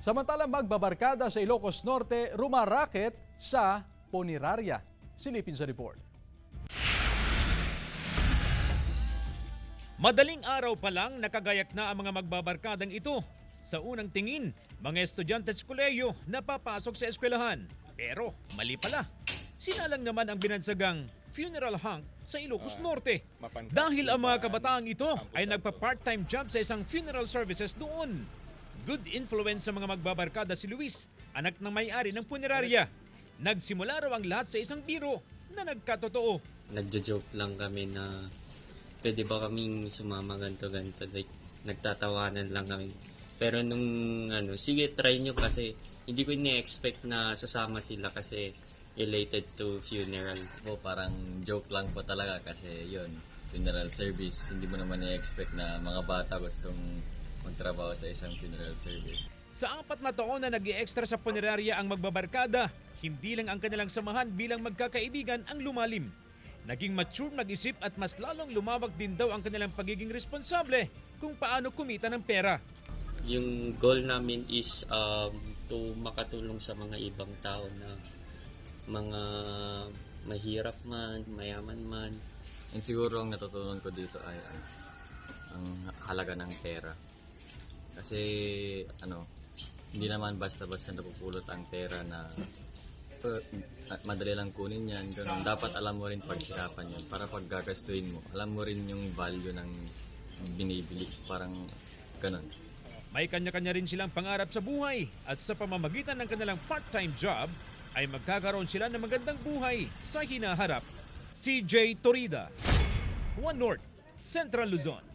Samantalang magbabarkada sa Ilocos Norte, rumaraket sa Poneraria. Silipin sa report. Madaling araw pa lang nakagayak na ang mga magbabarkadang ito. Sa unang tingin, mga estudyante sa kolehiyo na papasok sa eskwelahan. Pero mali pala. Sinalang naman ang binansagang funeral hunk sa Ilocos Norte. Dahil ang mga kabataang ito ay nagpa-part-time job sa isang funeral services doon. Good influence sa mga magbabarkada si Luis, anak ng may-ari ng puneraria. Nagsimula raw ang lahat sa isang biro na nagkatotoo. Nagjo-joke lang kami na pwede ba kaming sumama ganto-ganto. Like, nagtatawanan lang kami. Pero nung sige try nyo kasi hindi ko ni-expect na sasama sila kasi related to funeral. Parang joke lang po talaga kasi yun, funeral service. Hindi mo naman i-expect na mga bata gustong magtrabaho sa isang funeral service. Sa 4 na taon na nag-i-extra sa puneraria ang magbabarkada, hindi lang ang kanilang samahan bilang magkakaibigan ang lumalim. Naging mature mag-isip at mas lalong lumawak din daw ang kanilang pagiging responsable kung paano kumita ng pera. Yung goal namin is to makatulong sa mga ibang tao na mga mahirap man, mayaman man. And siguro ang natutunan ko dito ay ang halaga ng pera. Kasi hindi naman basta-basta napupulot ang pera na madali lang kunin yan. Ganun. Dapat alam mo rin paghirapan yan para pag gagastuin mo, alam mo rin yung value ng binibili. Parang ganun. May kanya-kanya rin silang pangarap sa buhay at sa pamamagitan ng kanilang part-time job ay magkakaroon sila ng magandang buhay sa hinaharap. CJ Torida, One North, Central Luzon.